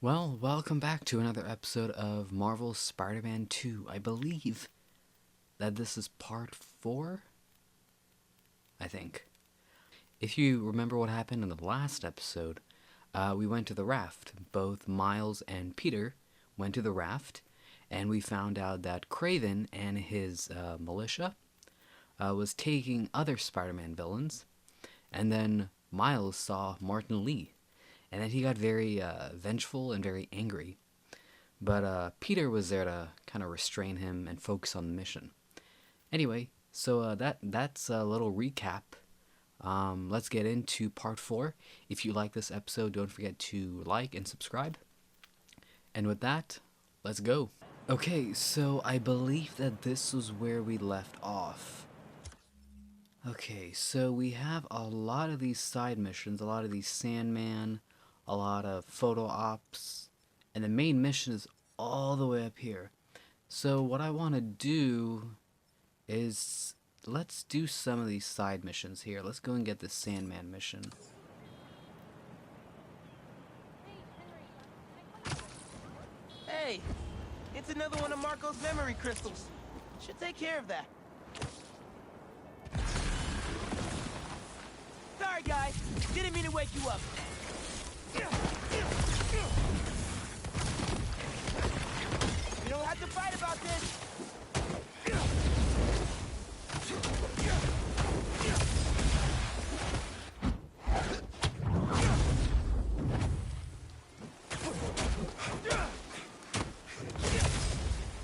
Well, welcome back to another episode of Marvel's Spider-Man 2. I believe that this is part 4, I think. If you remember what happened in the last episode, we went to the raft. Both Miles and Peter went to the raft, and we found out that Kraven and his militia was taking other Spider-Man villains, and then Miles saw Martin Lee. And then he got very vengeful and very angry. But Peter was there to kind of restrain him and focus on the mission. Anyway, so that's a little recap. Let's get into part 4. If you like this episode, don't forget to like and subscribe. And with that, let's go. Okay, so I believe that this was where we left off. Okay, so we have a lot of these side missions, a lot of these Sandman, a lot of photo ops, and the main mission is all the way up here. So what I want to do is, let's do some of these side missions here. Let's go and get the Sandman mission. Hey, it's another one of Marco's memory crystals. Should take care of that. Sorry, guys. Didn't mean to wake you up. You don't have to fight about this.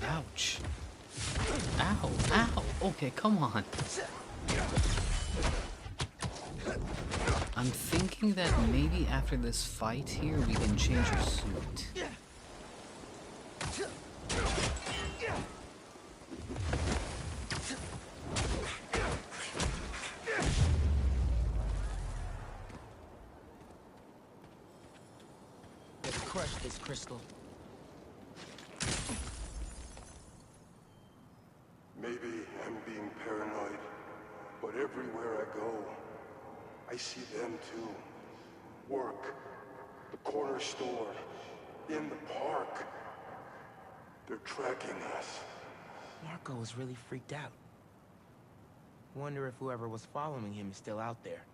Ouch. Ow, ow. Okay, come on. I'm thinking that maybe after this fight here, we can change your suit. Let's crush this crystal. Maybe I'm being paranoid, but everywhere I go, I see them too. Work, the corner store, in the park. They're tracking us. Marco was really freaked out. Wonder if whoever was following him is still out there.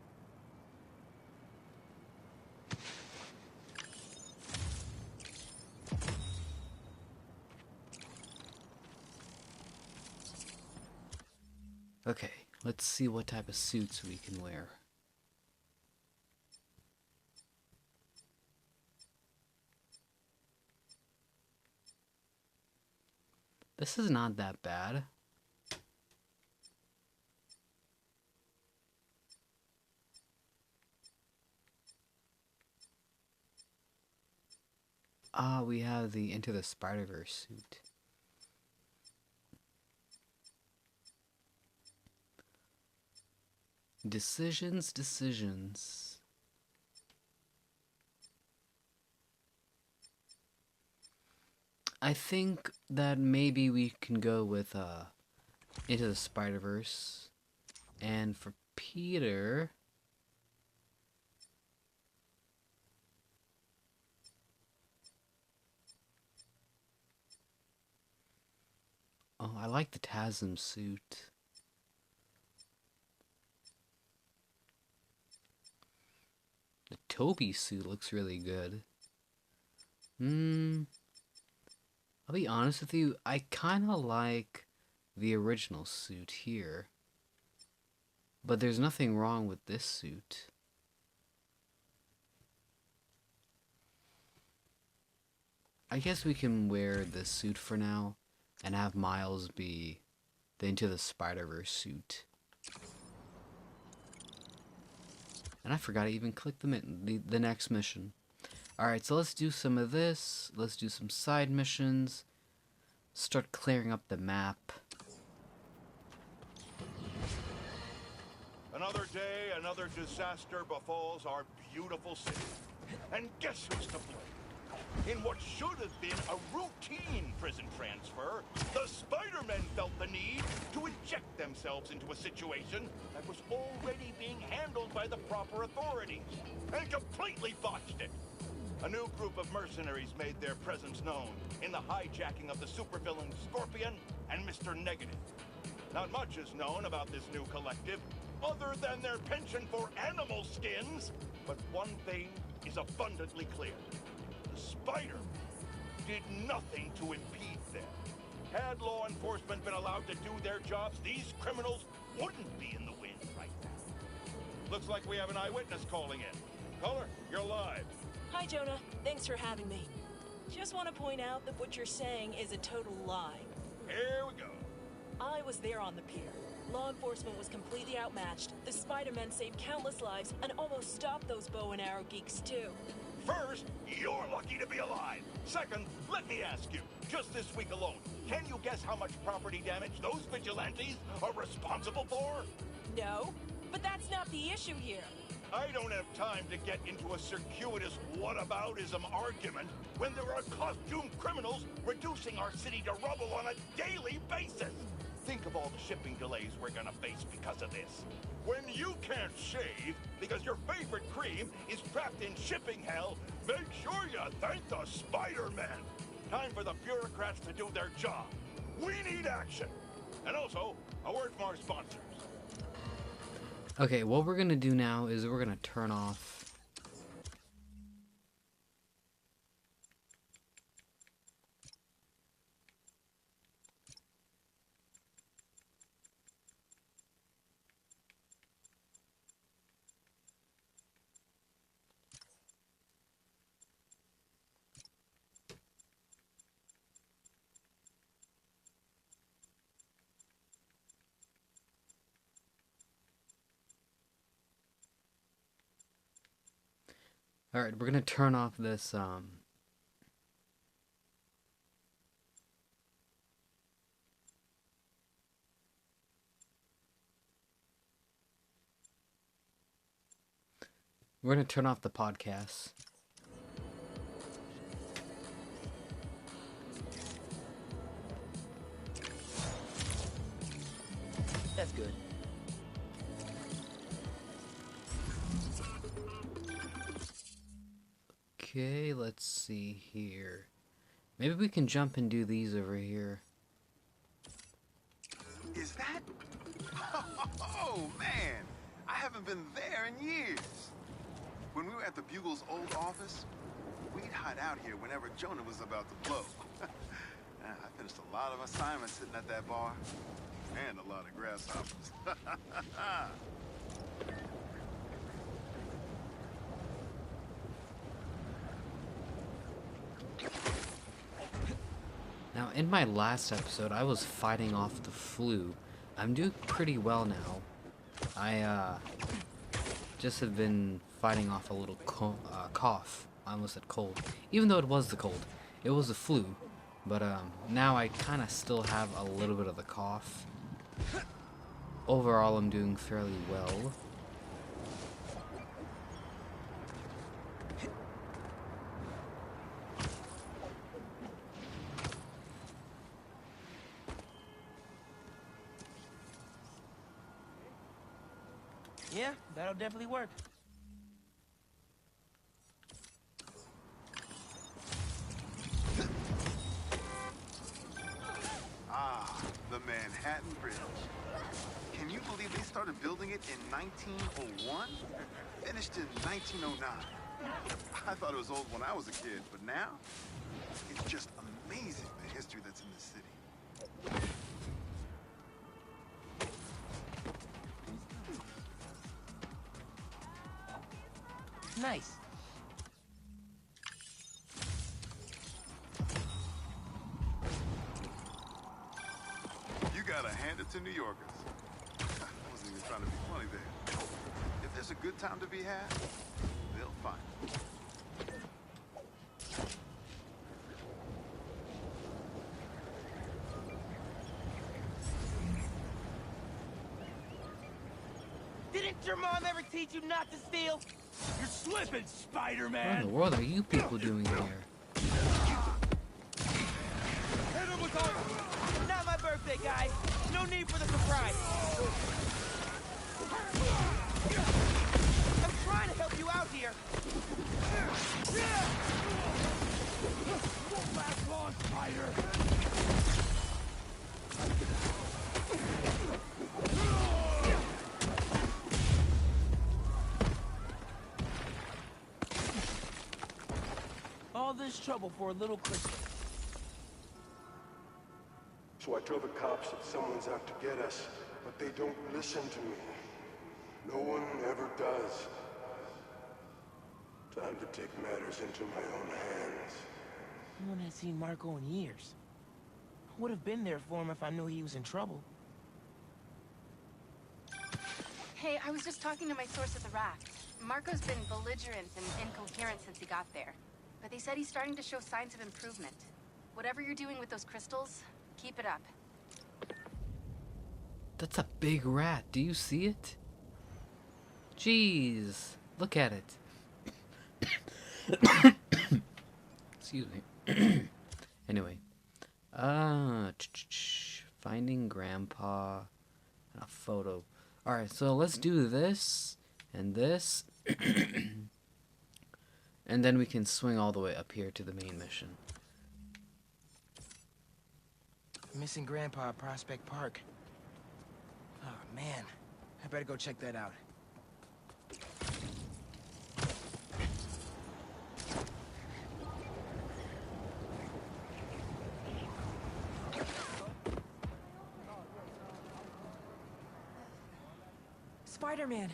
Okay, let's see what type of suits we can wear. This is not that bad. We have the Into the Spider-Verse suit. Decisions. I think that maybe we can go with Into the Spider-Verse. And for Peter, oh, I like the TASM suit. The Toby suit looks really good. I'll be honest with you, I kind of like the original suit here. But there's nothing wrong with this suit. I guess we can wear this suit for now and have Miles be the Into the Spider-Verse suit. And I forgot to even click the next mission. Alright, so let's do some of this. Let's do some side missions. Start clearing up the map. Another day, another disaster befalls our beautiful city. And guess who's to blame? In what should have been a routine prison transfer, the Spider-Men felt the need to inject themselves into a situation that was already being handled by the proper authorities, and completely botched it. a new group of mercenaries made their presence known in the hijacking of the supervillain Scorpion and Mr. Negative. Not much is known about this new collective, other than their penchant for animal skins, but one thing is abundantly clear. The Spider did nothing to impede them. Had law enforcement been allowed to do their jobs, these criminals wouldn't be in the wind right now. Looks like we have an eyewitness calling in. Caller, you're live. Hi, Jonah. Thanks for having me. Just want to point out that what you're saying is a total lie. Here we go. I was there on the pier. Law enforcement was completely outmatched. The Spider-Men saved countless lives and almost stopped those bow and arrow geeks, too. First, you're lucky to be alive. Second, let me ask you, just this week alone, can you guess how much property damage those vigilantes are responsible for? No, but that's not the issue here. I don't have time to get into a circuitous whataboutism argument when there are costumed criminals reducing our city to rubble on a daily basis. Think of all the shipping delays we're gonna face because of this. When you can't shave because your favorite cream is trapped in shipping hell, make sure you thank the Spider-Man. Time for the bureaucrats to do their job. We need action. And also, a word from our sponsors. Okay, what we're gonna do now is we're gonna turn off Alright, we're gonna turn off this, we're gonna turn off the podcast. That's good. Okay, let's see here. Maybe we can jump and do these over here. Is that? Oh, man! I haven't been there in years. When we were at the Bugle's old office, we'd hide out here whenever Jonah was about to blow. I finished a lot of assignments sitting at that bar. And a lot of grasshoppers. Now, in my last episode, I was fighting off the flu. I'm doing pretty well now. I, just have been fighting off a little cough. I almost said cold. Even though it was the cold. It was the flu. But, now I kind of still have a little bit of the cough. Overall, I'm doing fairly well. Yeah, that'll definitely work. Ah, the Manhattan Bridge. Can you believe they started building it in 1901? Finished in 1909. I thought it was old when I was a kid, but now, it's just amazing the history that's in this city. Nice. You gotta hand it to New Yorkers. I wasn't even trying to be funny there. If there's a good time to be had, they'll find it. Didn't your mom ever teach you not to steal? You're slipping, What Spider-Man! in the world are you people doing here? Not my birthday, guys. No need for the surprise. I'm trying to help you out here. Won't last long, Spider. All this trouble for a little crystal. So I tell the cops that someone's out to get us, but they don't listen to me. No one ever does. Time to take matters into my own hands. No one has seen Marco in years. I would have been there for him if I knew he was in trouble. Hey, I was just talking to my source at the raft. Marco's been belligerent and incoherent since he got there. But they said he's starting to show signs of improvement. Whatever you're doing with those crystals, keep it up. That's a big rat. Do you see it? Jeez. Look at it. Excuse me. Anyway. Finding Grandpa. And a photo. Alright, so let's do this. And this. And then we can swing all the way up here to the main mission. Missing Grandpa at Prospect Park. Oh, man. I better go check that out. Spider-Man,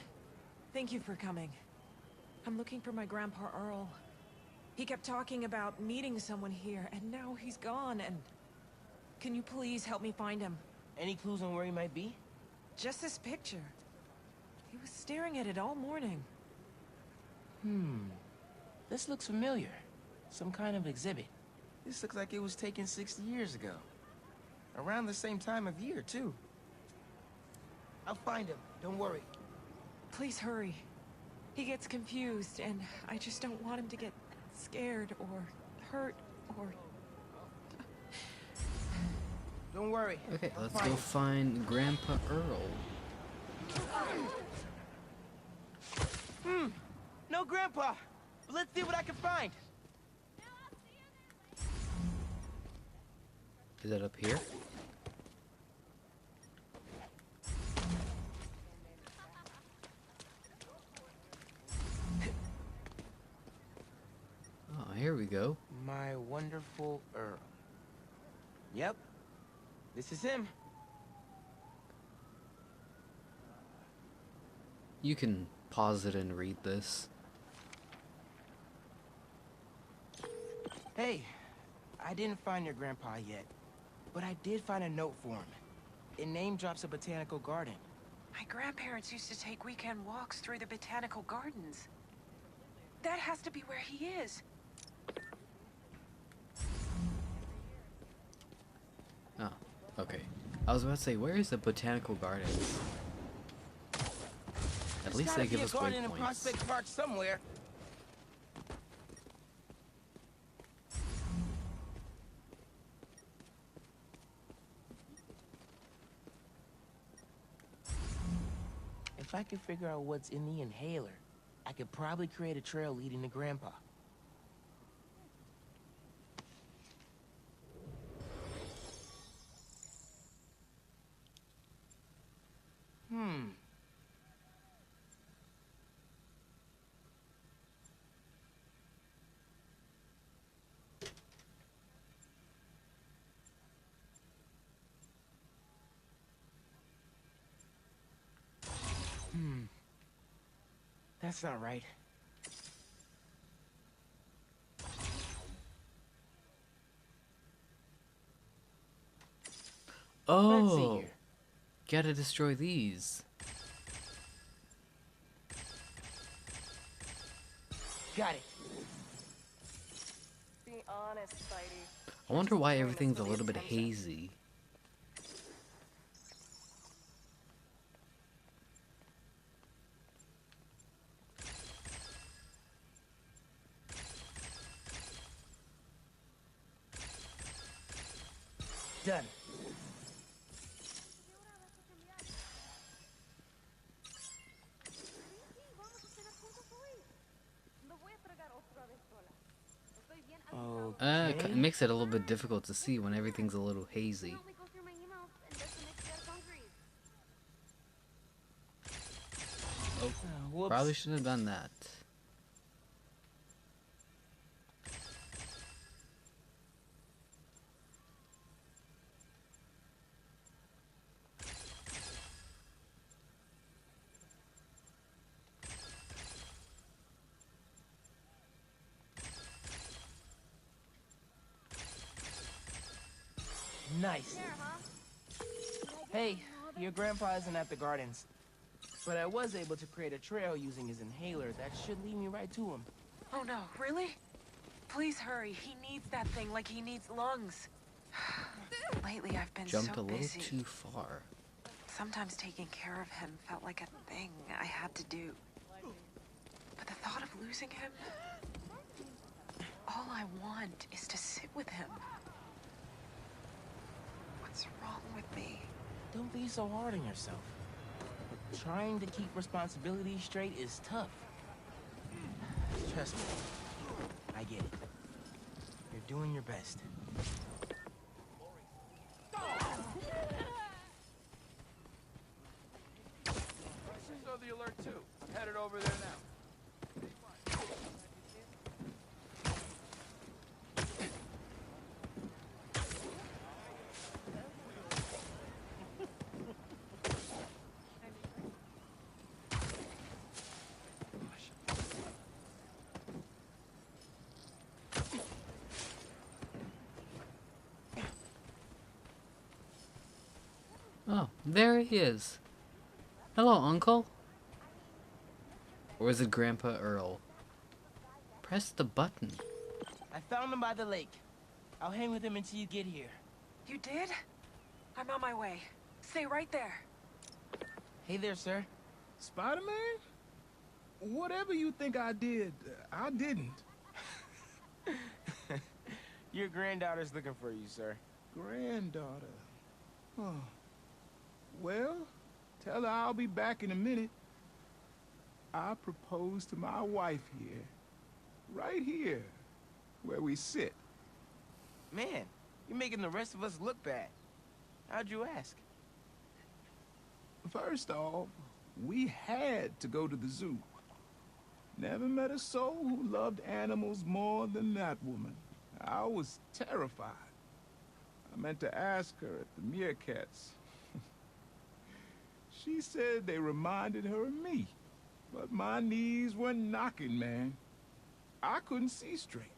thank you for coming. I'm looking for my Grandpa Earl. He kept talking about meeting someone here, and now he's gone, and... Can you please help me find him? Any clues on where he might be? Just this picture. He was staring at it all morning. This looks familiar. Some kind of exhibit. This looks like it was taken 60 years ago. Around the same time of year, too. I'll find him. Don't worry. Please hurry. He gets confused, and I just don't want him to get scared or hurt or... Don't worry. Okay, I'll let's find go him. find Grandpa Earl. No Grandpa. But let's see what I can find. Is it up here? Oh, here we go. My wonderful Earl. Yep. This is him. You can pause it and read this. Hey, I didn't find your grandpa yet, but I did find a note for him. It name drops a botanical garden. My grandparents used to take weekend walks through the botanical gardens. That has to be where he is. Oh, okay. I was about to say, where is the botanical garden? At There's least gotta they give be a us garden in waypoints. Prospect Park somewhere. If I could figure out what's in the inhaler, I could probably create a trail leading to Grandpa. That's not right. Let's see Oh, here. gotta destroy these. Got it. Be honest, Spidey. I wonder why everything's a little bit hazy. Done. It makes it a little bit difficult to see when everything's a little hazy. Oh, probably shouldn't have done that. Nice. Hey, your grandpa isn't at the gardens, but I was able to create a trail using his inhaler that should lead me right to him. Oh no, really? Please hurry. He needs that thing like he needs lungs. Lately I've been Jumped so a little busy. too far. Sometimes taking care of him felt like a thing I had to do. But the thought of losing him... All I want is to sit with him. What's wrong with me? Don't be so hard on yourself. Trying to keep responsibilities straight is tough. Trust me, I get it. You're doing your best. Show the alert too. I'm headed over there now. Oh, there he is. Hello, Uncle. Or is it Grandpa Earl? Press the button. I found him by the lake. I'll hang with him until you get here. You did? I'm on my way. Stay right there. Hey there, sir. Spider-Man? Whatever you think I did, I didn't. Your granddaughter's looking for you, sir. Granddaughter. Oh. Well, tell her I'll be back in a minute. I proposed to my wife here. Right here, where we sit. Man, you're making the rest of us look bad. How'd you ask? First off, we had to go to the zoo. Never met a soul who loved animals more than that woman. I was terrified. I meant to ask her at the meerkats. She said they reminded her of me, but my knees were knocking, man. I couldn't see straight.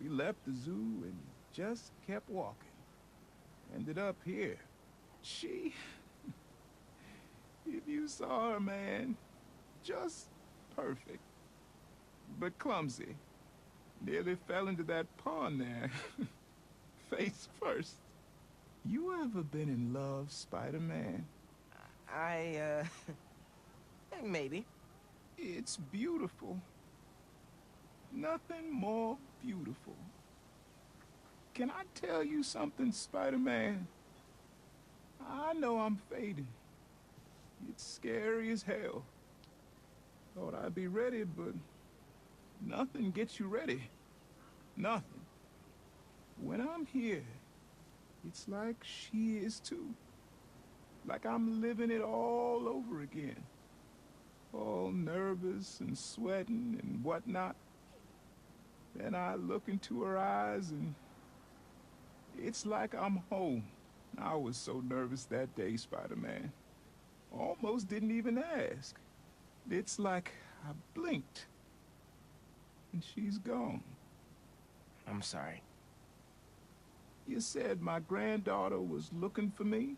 We left the zoo and just kept walking. Ended up here. She... If you saw her, man, just perfect. But clumsy. Nearly fell into that pond there. Face first. You ever been in love, Spider-Man? Maybe. It's beautiful. Nothing more beautiful. Can I tell you something, Spider-Man? I know I'm fading. It's scary as hell. Thought I'd be ready, but nothing gets you ready. Nothing. When I'm here, it's like she is too. Like I'm living it all over again. All nervous and sweating and whatnot. Then I look into her eyes and it's like I'm home. I was so nervous that day, Spider-Man. Almost didn't even ask. It's like I blinked and she's gone. I'm sorry. You said my granddaughter was looking for me?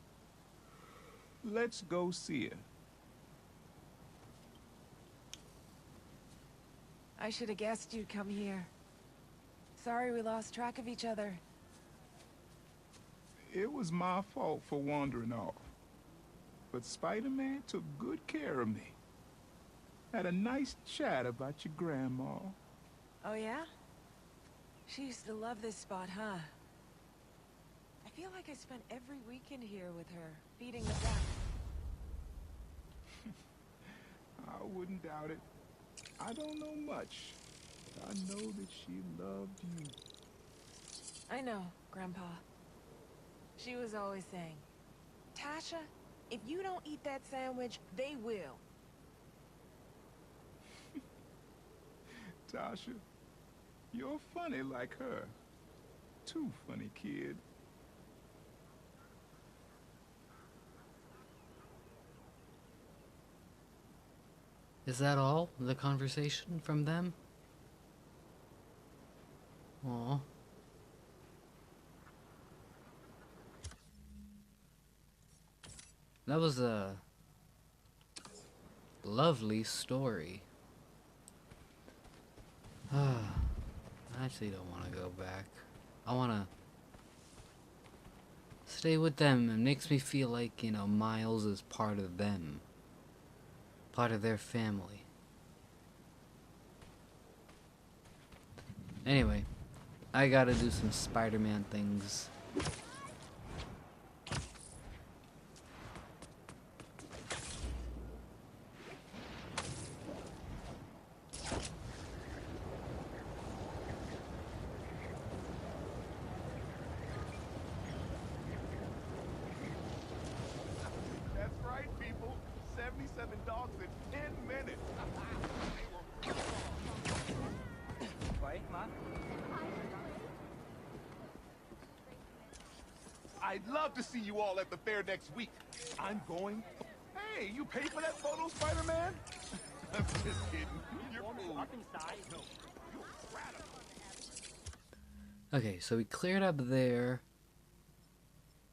Let's go see her. I should have guessed you'd come here. Sorry we lost track of each other. It was my fault for wandering off. But Spider-Man took good care of me. Had a nice chat about your grandma. Oh yeah? She used to love this spot, huh? I feel like I spent every weekend here with her, feeding the duck. I wouldn't doubt it. I don't know much. I know that she loved you. I know, Grandpa. She was always saying, Tasha, if you don't eat that sandwich, they will. Tasha, you're funny like her. Too funny, kid. Is that all? The conversation from them? Aw. That was a lovely story. I actually don't want to go back. I want to stay with them. It makes me feel like, you know, Miles is part of them. Part of their family. Anyway, I gotta do some Spider-Man things. That's right, people. 77 dogs in 10 minutes. I'd love to see you all at the fair next week. I'm going. Hey, you paid for that photo, Spider-Man? I'm just kidding. You're cool. Okay, so we cleared up there.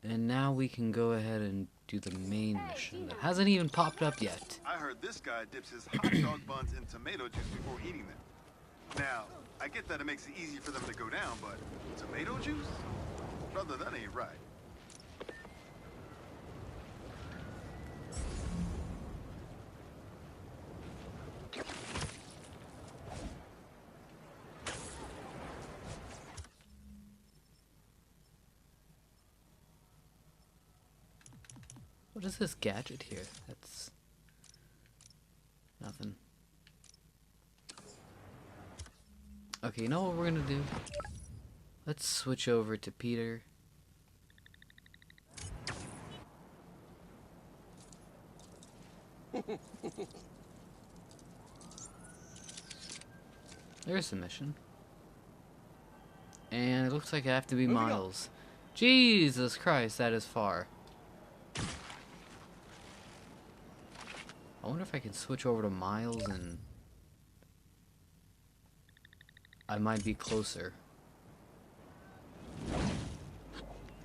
And now we can go ahead and do the main mission that hasn't even popped up yet. I heard this guy dips his hot dog buns in tomato juice before eating them. Now, I get that it makes it easy for them to go down, but tomato juice? Brother, that ain't right. What is this gadget here? That's nothing. Okay, you know what we're gonna do? Let's switch over to Peter. There's the mission. And it looks like I have to be Miles. Jesus Christ, that is far. I wonder if I can switch over to Miles and I might be closer.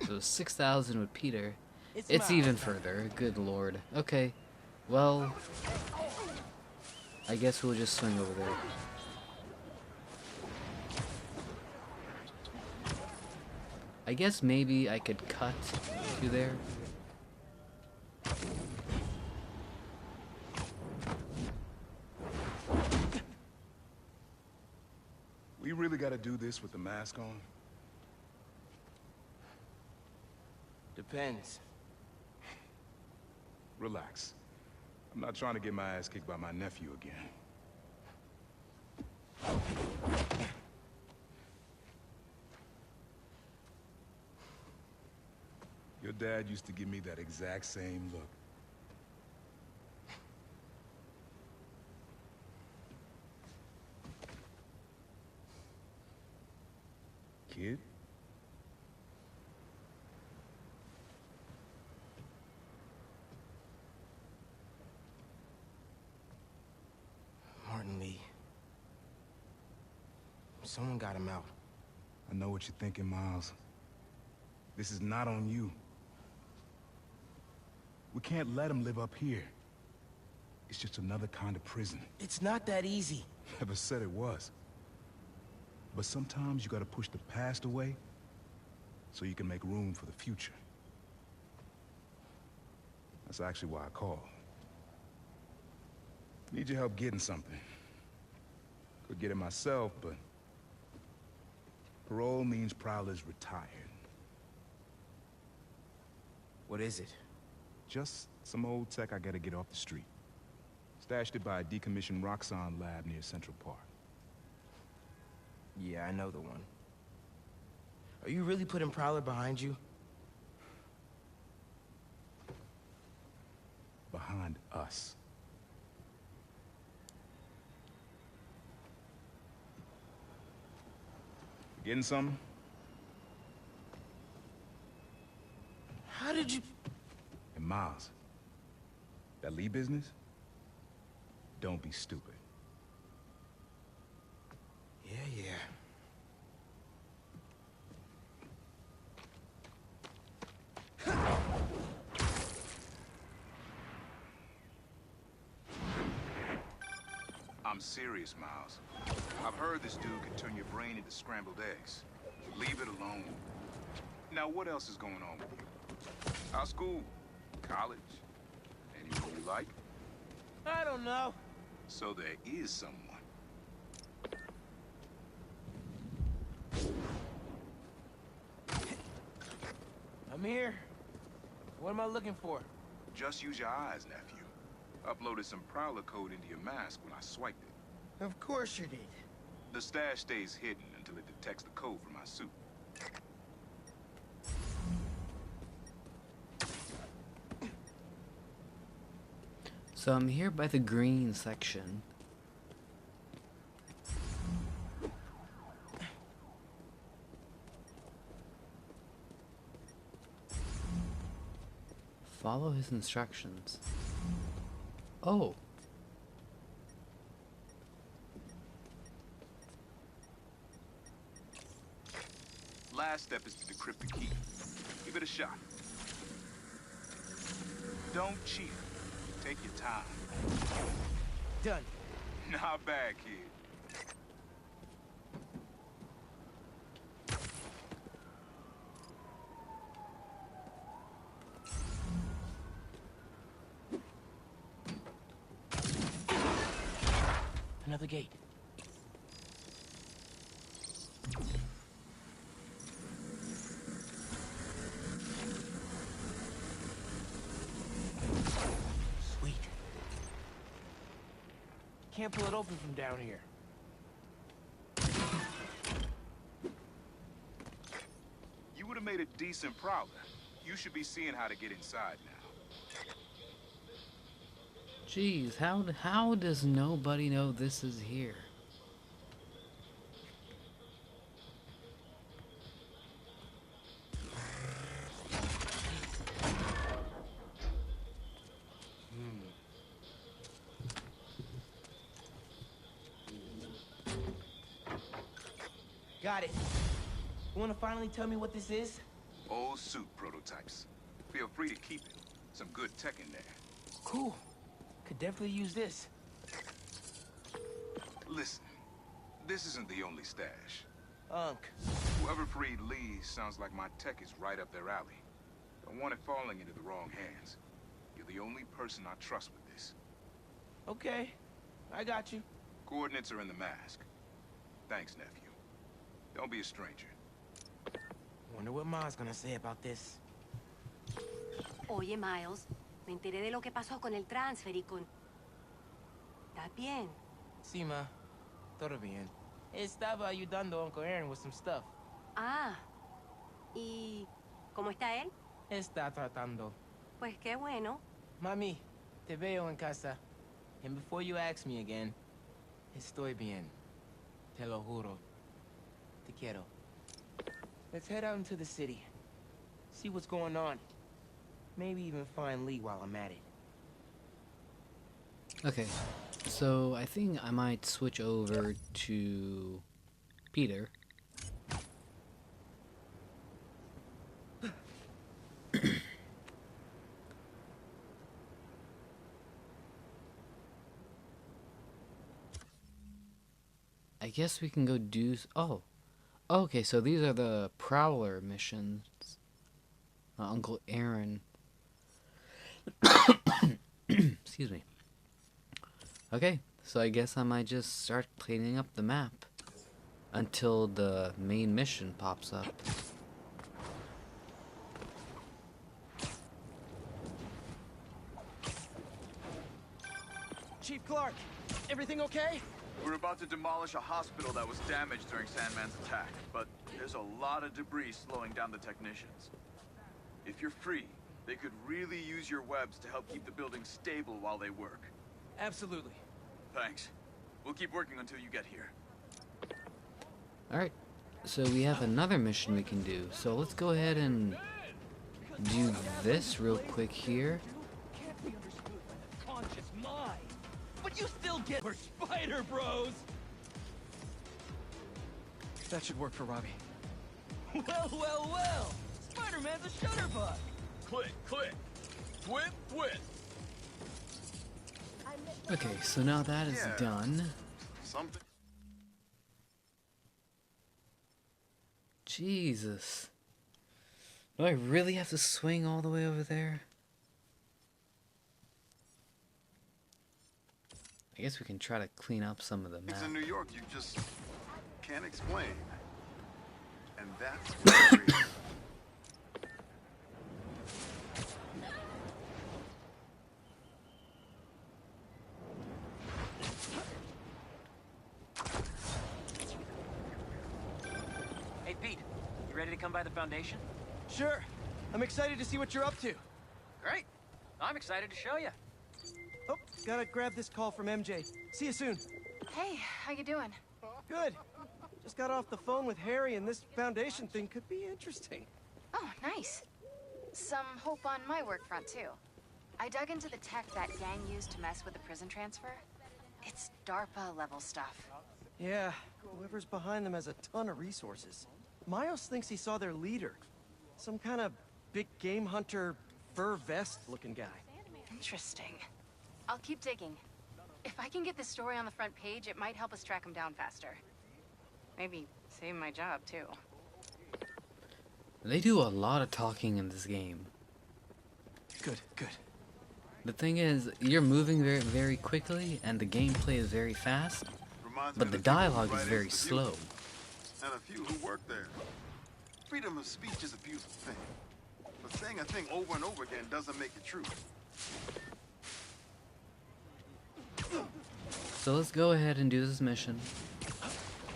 So 6,000 with Peter. It's even further. Good lord. Okay. Well, I guess we'll just swing over there. I guess maybe I could cut to there. We really gotta do this with the mask on? Depends. Relax. I'm not trying to get my ass kicked by my nephew again. Your dad used to give me that exact same look. Kid? Martin Lee. Someone got him out. I know what you're thinking, Miles. This is not on you. We can't let him live up here. It's just another kind of prison. It's not that easy. Never said it was. But sometimes you gotta push the past away so you can make room for the future. That's actually why I called. Need your help getting something. Could get it myself, but parole means Prowler's retired. What is it? Just some old tech I gotta get off the street. Stashed it by a decommissioned Roxxon lab near Central Park. Yeah, I know the one. Are you really putting Prowler behind you? Behind us. Getting something? How did you... And Miles, that Lee business? Don't be stupid. Yeah. I'm serious, Miles. I've heard this dude can turn your brain into scrambled eggs. Leave it alone. Now, what else is going on with you? How's school? College? Anyone you like? I don't know. So there is someone. I'm here. What am I looking for? Just use your eyes, nephew. Uploaded some Prowler code into your mask when I swiped it. Of course you did. The stash stays hidden until it detects the code from my suit. So I'm here by the green section. Follow his instructions. Oh. Last step is to decrypt the key. Give it a shot. Don't cheat. Take your time. Done. Not bad, kid. Another gate. Sweet. Can't pull it open from down here. You would have made a decent Prowler. You should be seeing how to get inside now. Jeez, how does nobody know this is here? Got it. You wanna finally tell me what this is? Old suit prototypes. Feel free to keep it. Some good tech in there. Cool. Could definitely use this. Listen, this isn't the only stash. Unc. Whoever freed Lee sounds like my tech is right up their alley. Don't want it falling into the wrong hands. You're the only person I trust with this. Okay. I got you. Coordinates are in the mask. Thanks, nephew. Don't be a stranger. Wonder what Ma's gonna say about this. Oye, Miles, me enteré de lo que pasó con el transfer y con... ¿Estás bien? Sí, ma. Todo bien. Estaba ayudando a Uncle Aaron with some stuff. Ah, ¿y cómo está él? Está tratando. Pues qué bueno. Mami, te veo en casa. And before you ask me again, estoy bien. Te lo juro. Te quiero. Let's head out into the city. See what's going on. Maybe even find Lee while I'm at it. Okay, so I think I might switch over to Peter. I guess we can go do... Oh. Okay, so these are the Prowler missions. Uncle Aaron. Excuse me. Okay, so I guess I might just start cleaning up the map until the main mission pops up. Chief Clark, everything okay? We're about to demolish a hospital that was damaged during Sandman's attack, but there's a lot of debris slowing down the technicians. If you're free, they could really use your webs to help keep the building stable while they work. Absolutely. Thanks. We'll keep working until you get here. Alright, so we have another mission we can do. So let's go ahead and do this real quick here. Can't be understood by the conscious mind. But you still get... We're spider bros! That should work for Robbie. Well, well, well! Spider-Man's a shutterbug! Click, click! Twit, twit! Okay, so now that is done. Something. Jesus. Do I really have to swing all the way over there? I guess we can try to clean up some of the map. Things in New York you just can't explain. And that's what's crazy. Hey, Pete. You ready to come by the Foundation? Sure. I'm excited to see what you're up to. Great. I'm excited to show you. Oh, gotta grab this call from MJ. See you soon. Hey, how you doing? Good. Just got off the phone with Harry, and this Foundation thing could be interesting. Oh, nice. Some hope on my work front, too. I dug into the tech that gang used to mess with the prison transfer. It's DARPA-level stuff. Yeah, whoever's behind them has a ton of resources. Miles thinks he saw their leader. Some kind of big game hunter, fur vest-looking guy. Interesting. I'll keep digging. If I can get this story on the front page, it might help us track him down faster. Maybe save my job, too. They do a lot of talking in this game. Good, good. The thing is, you're moving very, very quickly, and the gameplay is very fast, but the dialogue is very slow. And a few who work there. Freedom of speech is a beautiful thing. But saying a thing over and over again doesn't make it true. So let's go ahead and do this mission,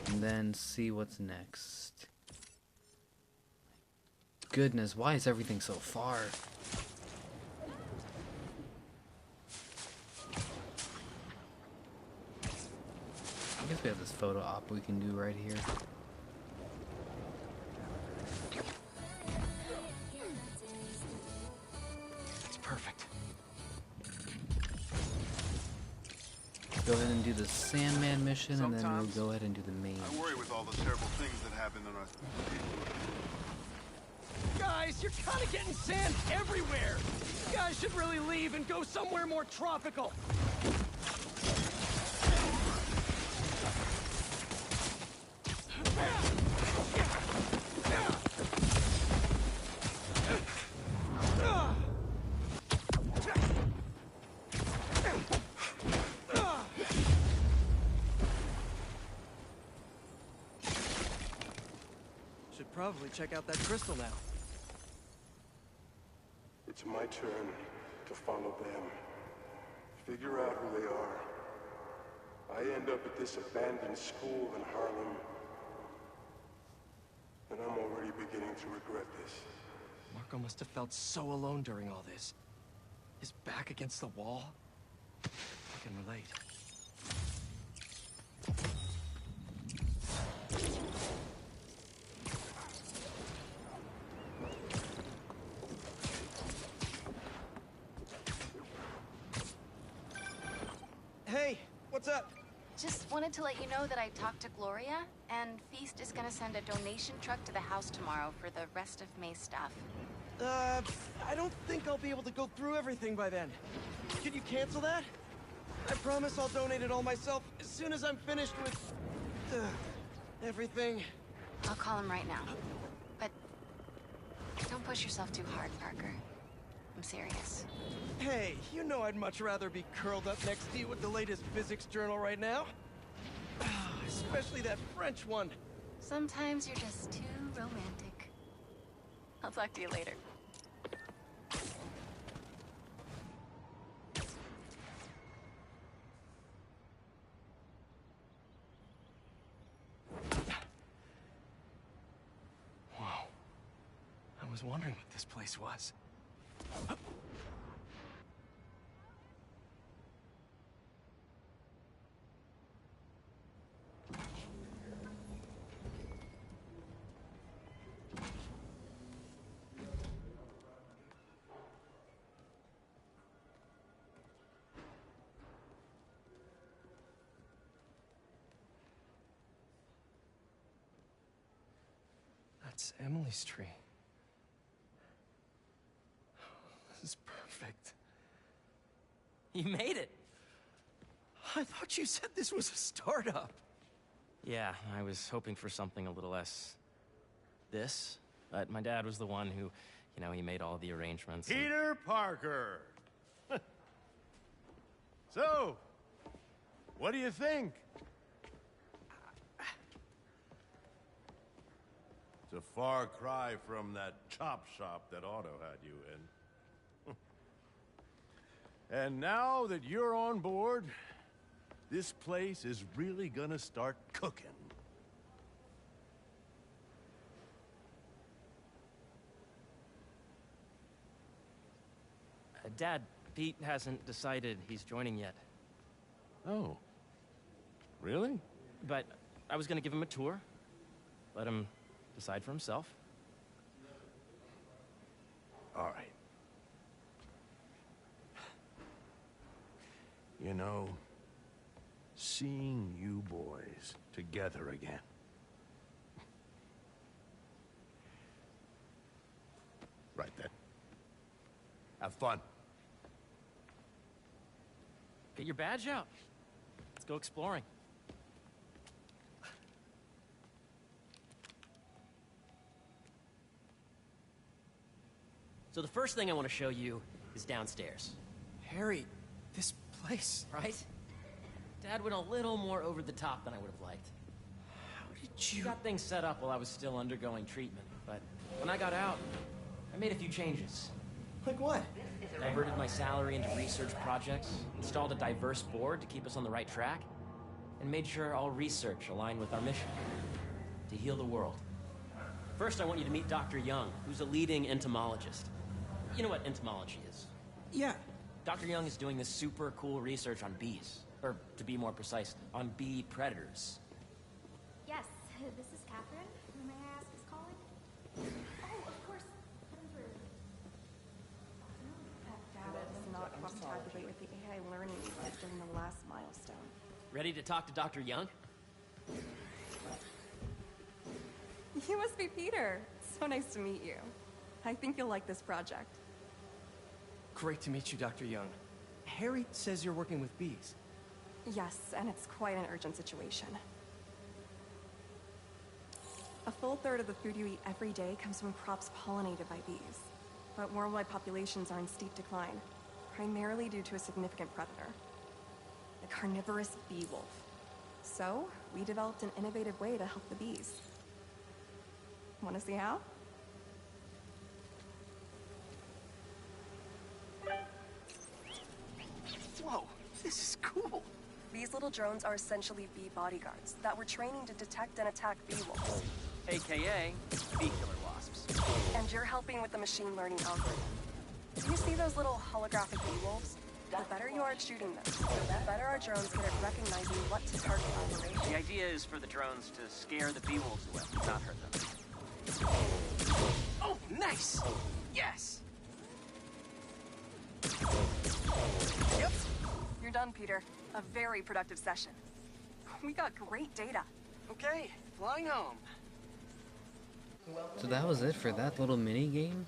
and then see what's next. Goodness, why is everything so far? I guess we have this photo op we can do right here. That's perfect. Go ahead and do the Sandman mission, and then we'll go ahead and do the main. I worry with all the terrible things that happen in our... Guys, you're kind of getting sand everywhere! You guys should really leave and go somewhere more tropical! Should probably check out that crystal now. It's my turn to follow them. Figure out who they are. I end up at this abandoned school in Harlem, and I'm already beginning to regret this. Marco must have felt so alone during all this. His back against the wall. I can relate. Hey, what's up? Just wanted to let you know that I talked to Gloria, and Feast is gonna send a donation truck to the house tomorrow for the rest of May's stuff. I don't think I'll be able to go through everything by then. Can you cancel that? I promise I'll donate it all myself as soon as I'm finished with... everything. I'll call him right now. But don't push yourself too hard, Parker. I'm serious. Hey, you know I'd much rather be curled up next to you with the latest physics journal right now. Especially that French one. Sometimes you're just too romantic. I'll talk to you later. was wondering what this place was. That's Emily's tree. This is perfect. You made it. I thought you said this was a startup. Yeah, I was hoping for something a little less this, but my dad was the one who, you know, he made all the arrangements. Peter Parker! So, what do you think? It's a far cry from that chop shop that Otto had you in. And now that you're on board, this place is really gonna start cooking. Dad, Pete hasn't decided he's joining yet. Oh. Really? But I was gonna give him a tour. Let him decide for himself. All right. You know, seeing you boys together again. Right then. Have fun. Get your badge out. Let's go exploring. So the first thing I want to show you is downstairs. Harry, this place... Right? Dad went a little more over the top than I would have liked. How did you... He got things set up while I was still undergoing treatment, but when I got out, I made a few changes. Like what? Diverted my salary into research projects, installed a diverse board to keep us on the right track, and made sure all research aligned with our mission, to heal the world. First, I want you to meet Dr. Young, who's a leading entomologist. You know what entomology is? Yeah. Dr. Young is doing this super cool research on bees. Or, to be more precise, on bee predators. Yes, this is Catherine. Who may I ask is calling? Oh, of course. Come through. That data does not cross-tabulate with the AI learning we did during the last milestone. Ready to talk to Dr. Young? You must be Peter. So nice to meet you. I think you'll like this project. Great to meet you, Dr. Young. Harry says you're working with bees. Yes, and it's quite an urgent situation. A full third of the food you eat every day comes from crops pollinated by bees. But worldwide populations are in steep decline, primarily due to a significant predator, the carnivorous bee wolf. So, we developed an innovative way to help the bees. Want to see how? Whoa, this is cool. These little drones are essentially bee bodyguards that we're training to detect and attack bee wolves. AKA, bee killer wasps. And you're helping with the machine learning algorithm. Do you see those little holographic bee wolves? The better you are at shooting them, the better our drones get at recognizing what to target operation. The idea is for the drones to scare the bee wolves away, not hurt them. Oh, nice! Yes! Yep. You're done, Peter. A very productive session. We got great data. Okay, flying home. So that was it for that little mini game?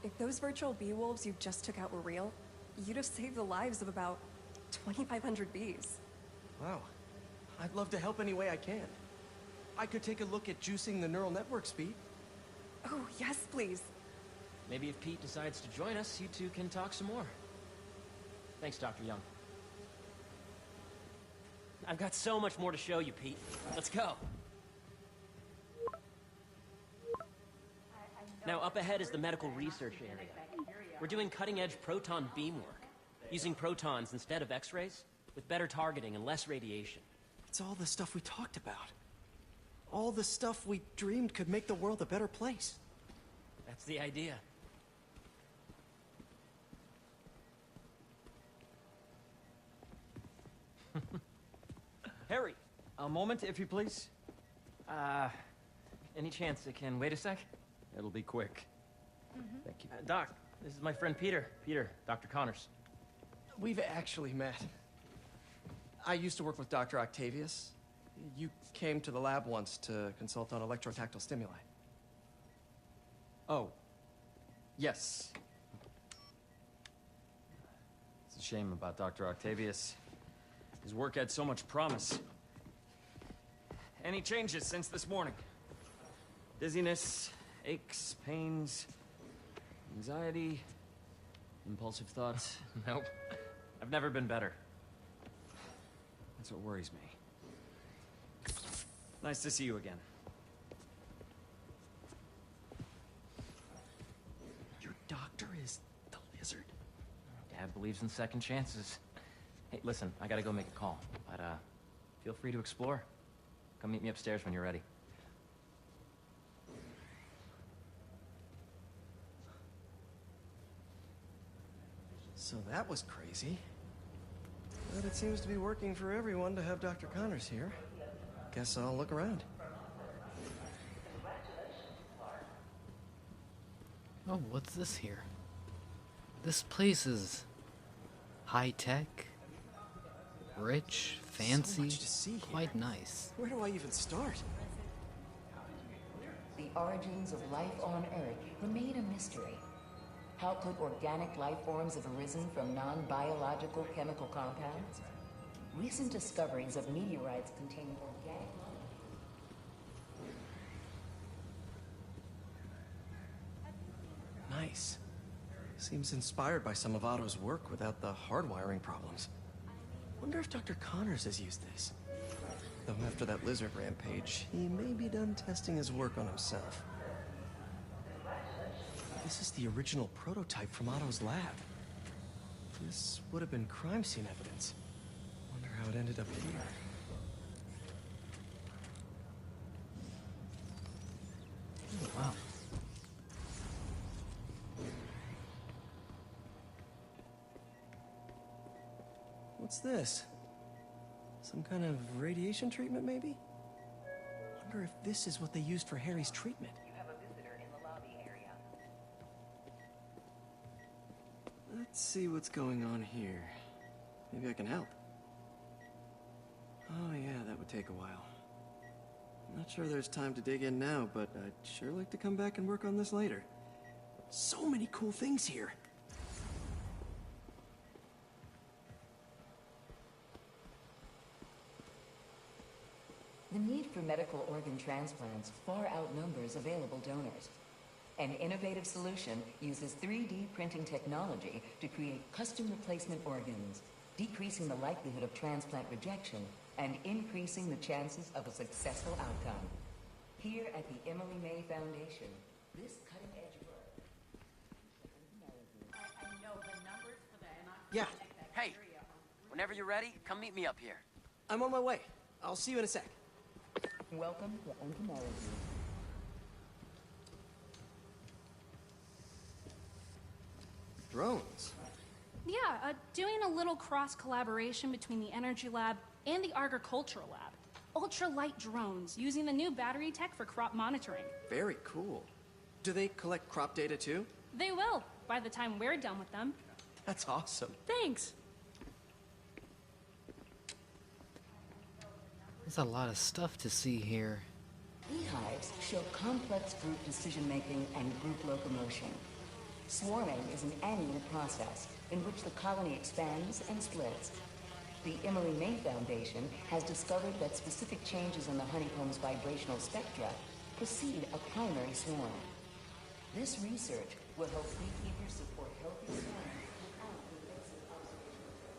If those virtual bee wolves you just took out were real, you'd have saved the lives of about 2,500 bees. Wow. I'd love to help any way I can. I could take a look at juicing the neural network speed. Oh, yes, please. Maybe if Pete decides to join us, you two can talk some more. Thanks, Dr. Young. I've got so much more to show you, Pete. Let's go. Now, up ahead is the medical research area. We're doing cutting-edge proton beam work, using protons instead of X-rays, with better targeting and less radiation. It's all the stuff we talked about. All all the stuff we dreamed could make the world a better place. That's the idea. Harry, a moment, if you please. Any chance it can wait a sec? It'll be quick. Thank you. Doc, this is my friend Peter. Peter, Dr. Connors. We've actually met. I used to work with Dr. Octavius. You came to the lab once to consult on electrotactile stimuli. Oh. Yes. It's a shame about Dr. Octavius. His work had so much promise. Any changes since this morning? Dizziness, aches, pains, anxiety, impulsive thoughts? Nope. I've never been better. That's what worries me. Nice to see you again. Your doctor is the lizard? Dad believes in second chances. Hey, listen, I gotta go make a call, but feel free to explore. Come meet me upstairs when you're ready. So that was crazy. But it seems to be working for everyone to have Dr. Connors here. Guess I'll look around. Oh, what's this here? This place is high-tech, rich, fancy, So much to see here. quite nice. Where do I even start? The origins of life on Earth remain a mystery. How could organic life forms have arisen from non-biological chemical compounds? Recent discoveries of meteorites containing organic... Nice. Seems inspired by some of Otto's work without the hardwiring problems. Wonder if Dr. Connors has used this. Though after that lizard rampage, he may be done testing his work on himself. This is the original prototype from Otto's lab. This would have been crime scene evidence. Wonder how it ended up here. Oh, wow. What's this? Some kind of radiation treatment, maybe? Wonder if this is what they used for Harry's treatment. You have a visitor in the lobby area. Let's see what's going on here. Maybe I can help. Oh yeah, that would take a while. Not sure there's time to dig in now, but I'd sure like to come back and work on this later. So many cool things here. The need for medical organ transplants far outnumbers available donors. An innovative solution uses 3D printing technology to create custom replacement organs, decreasing the likelihood of transplant rejection and increasing the chances of a successful outcome. Here at the Emily May Foundation, this cutting-edge work... I know the numbers for the Yeah. Hey, whenever you're ready, come meet me up here. I'm on my way. I'll see you in a sec. Welcome to entomology. Drones? Yeah, doing a little cross-collaboration between the Energy Lab and the Agricultural Lab. Ultralight drones, using the new battery tech for crop monitoring. Very cool. Do they collect crop data too? They will, by the time we're done with them. That's awesome. Thanks. There's a lot of stuff to see here. Beehives show complex group decision-making and group locomotion. Swarming is an annual process in which the colony expands and splits. The Emily May Foundation has discovered that specific changes in the honeycomb's vibrational spectra precede a primary swarm. This research will help beekeepers support healthy swarming without invasive observations.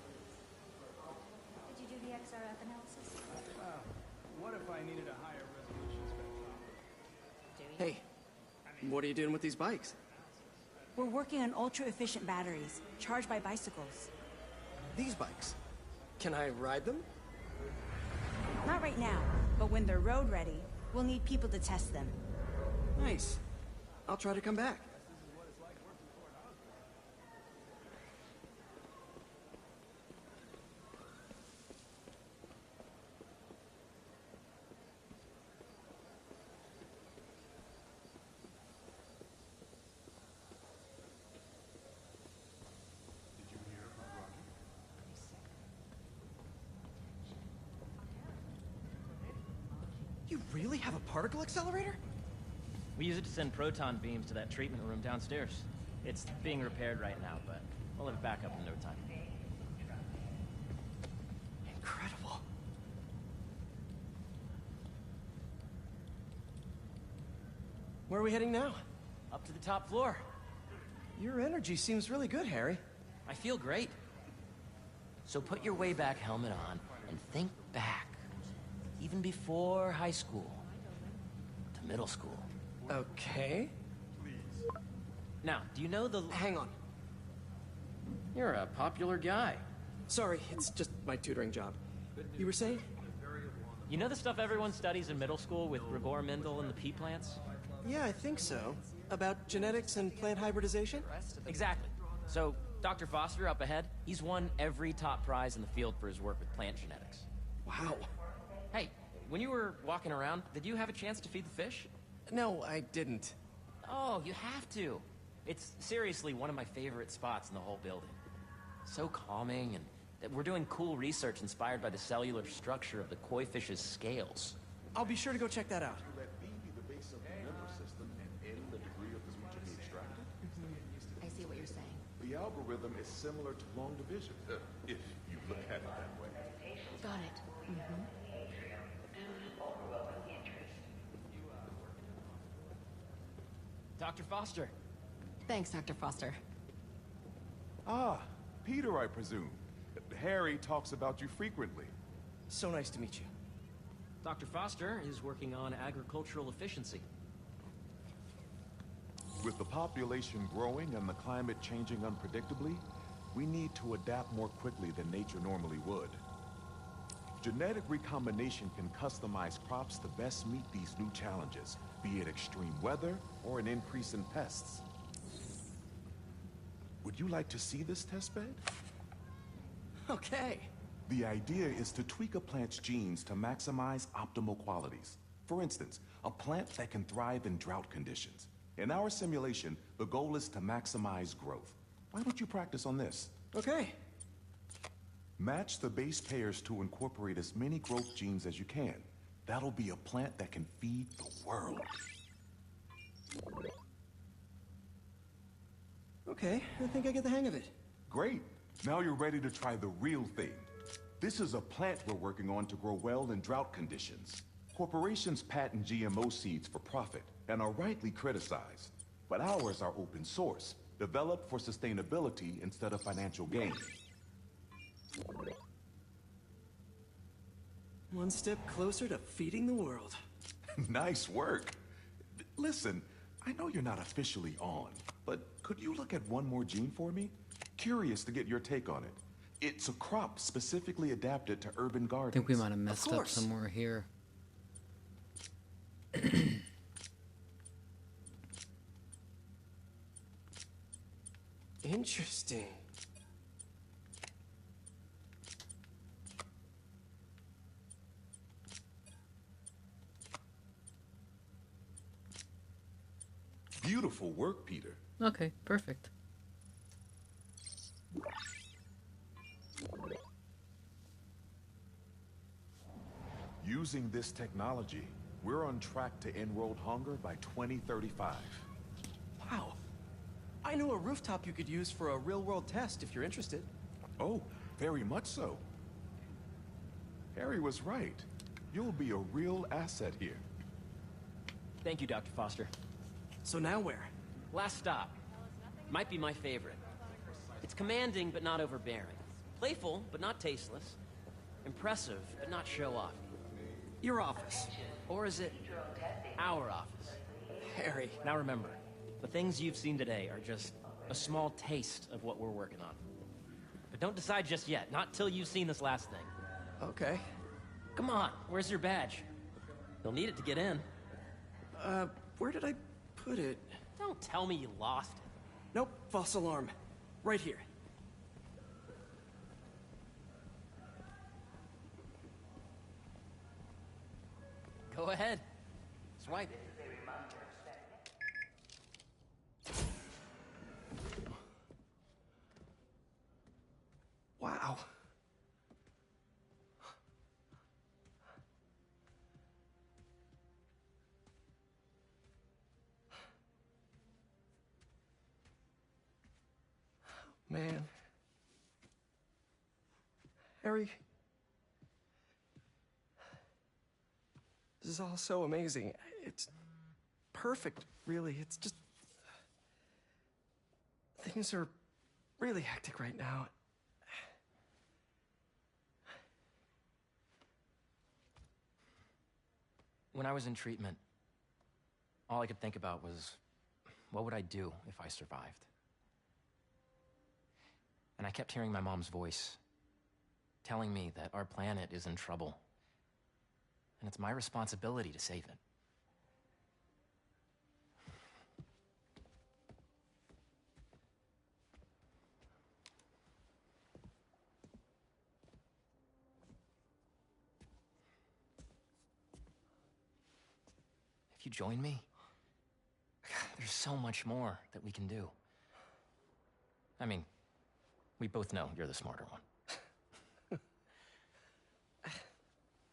Did you do the XRF analysis? What if I needed a higher resolution spectrometer? Hey, what are you doing with these bikes? We're working on ultra-efficient batteries, charged by bicycles. These bikes? Can I ride them? Not right now, but when they're road ready, We'll need people to test them. Nice. I'll try to come back. You really have a particle accelerator? We use it to send proton beams to that treatment room downstairs. It's being repaired right now, but we'll have it back up in no time. Incredible. Where are we heading now? Up to the top floor. Your energy seems really good, Harry. I feel great. So put your way back helmet on and think back. Even before high school. To middle school. Okay. Now, do you know the... Hang on. You're a popular guy. Sorry, it's just my tutoring job. You were saying? You know the stuff everyone studies in middle school with Gregor Mendel and the pea plants? Yeah, I think so. About genetics and plant hybridization? Exactly. So, Dr. Foster up ahead, he's won every top prize in the field for his work with plant genetics. Wow. Hey, when you were walking around, did you have a chance to feed the fish? No, I didn't. Oh, you have to. It's seriously one of my favorite spots in the whole building. So calming, and that we're doing cool research inspired by the cellular structure of the koi fish's scales. I'll be sure to go check that out. Let B be the base of the member system and N the degree of the root to be extracted. I see what you're saying. The algorithm is similar to long division, if you look at it that way. Got it. Dr. Foster. Thanks, Dr. Foster. Ah, Peter, I presume. Harry talks about you frequently. So nice to meet you. Dr. Foster is working on agricultural efficiency. With the population growing and the climate changing unpredictably, we need to adapt more quickly than nature normally would. Genetic recombination can customize crops to best meet these new challenges, be it extreme weather or an increase in pests. Would you like to see this testbed? Okay. The idea is to tweak a plant's genes to maximize optimal qualities. For instance, a plant that can thrive in drought conditions. In our simulation, the goal is to maximize growth. Why don't you practice on this? Okay. Match the base pairs to incorporate as many growth genes as you can. That'll be a plant that can feed the world. Okay, I think I get the hang of it. Great. Now you're ready to try the real thing. This is a plant we're working on to grow well in drought conditions. Corporations patent GMO seeds for profit and are rightly criticized. But ours are open source, developed for sustainability instead of financial gain. One step closer to feeding the world. Nice work. Listen, I know you're not officially on, but could you look at one more gene for me? Curious to get your take on it. It's a crop specifically adapted to urban I gardens. think we might have messed up somewhere here. Interesting. Beautiful work, Peter. Okay, perfect. Using this technology, we're on track to end world hunger by 2035. Wow. I know a rooftop you could use for a real-world test if you're interested. Oh, very much so. Harry was right. You'll be a real asset here. Thank you, Dr. Foster. So now where? Last stop. Might be my favorite. It's commanding, but not overbearing. Playful, but not tasteless. Impressive, but not show-off. Your office. Or is it our office? Harry. Now remember, the things you've seen today are just a small taste of what we're working on. But don't decide just yet, not till you've seen this last thing. Okay. Come on, where's your badge? You'll need it to get in. Where did I put it? Don't tell me you lost it. Nope, false alarm. Right here. Go ahead. Swipe. Wow. Man. Harry. This is all so amazing. It's perfect, really. It's just... Things are really hectic right now. When I was in treatment, all I could think about was, what would I do if I survived? And I kept hearing my mom's voice, telling me that our planet is in trouble. And it's my responsibility to save it. If you join me, there's so much more that we can do. I mean, we both know you're the smarter one.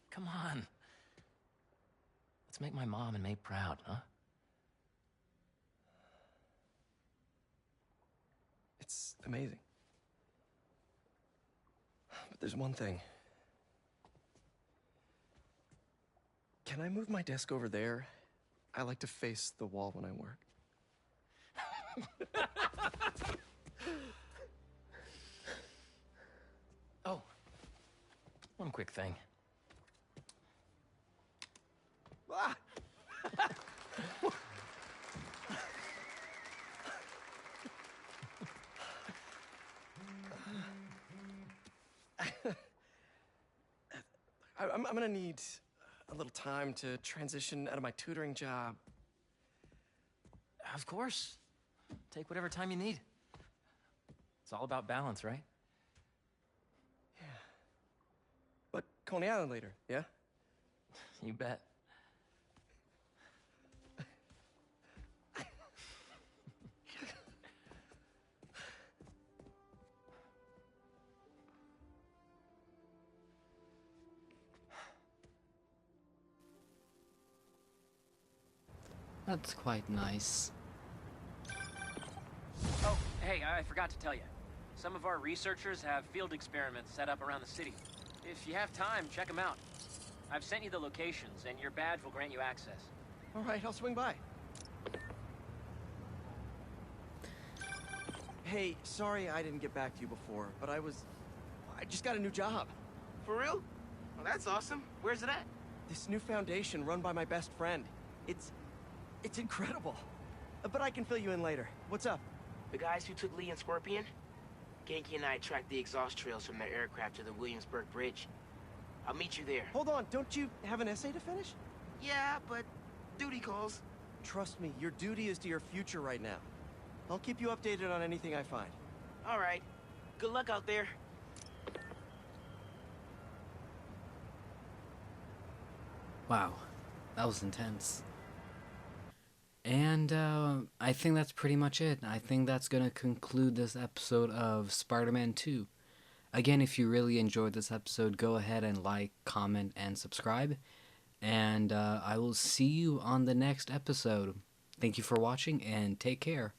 Come on. Let's make my mom and May proud, huh? It's amazing. But there's one thing. Can I move my desk over there? I like to face the wall when I work. Oh, one quick thing. Ah! I'm gonna need a little time to transition out of my tutoring job. Of course. Take whatever time you need. It's all about balance, right? Yeah. But Coney Island later, yeah? You bet. That's quite nice. Oh, hey, I forgot to tell you. Some of our researchers have field experiments set up around the city. If you have time, check them out. I've sent you the locations, and your badge will grant you access. All right, I'll swing by. Hey, sorry I didn't get back to you before, but I just got a new job. For real? Well, that's awesome. Where's it at? This new foundation run by my best friend. It's incredible. But I can fill you in later. What's up? The guys who took Lee and Scorpion? Genki and I tracked the exhaust trails from their aircraft to the Williamsburg Bridge. I'll meet you there. Hold on, don't you have an essay to finish? Yeah, but duty calls. Trust me, your duty is to your future right now. I'll keep you updated on anything I find. All right. Good luck out there. Wow, that was intense. And I think that's pretty much it. I think that's going to conclude this episode of Spider-Man 2. Again, if you really enjoyed this episode, go ahead and like, comment, and subscribe. And I will see you on the next episode. Thank you for watching, and take care.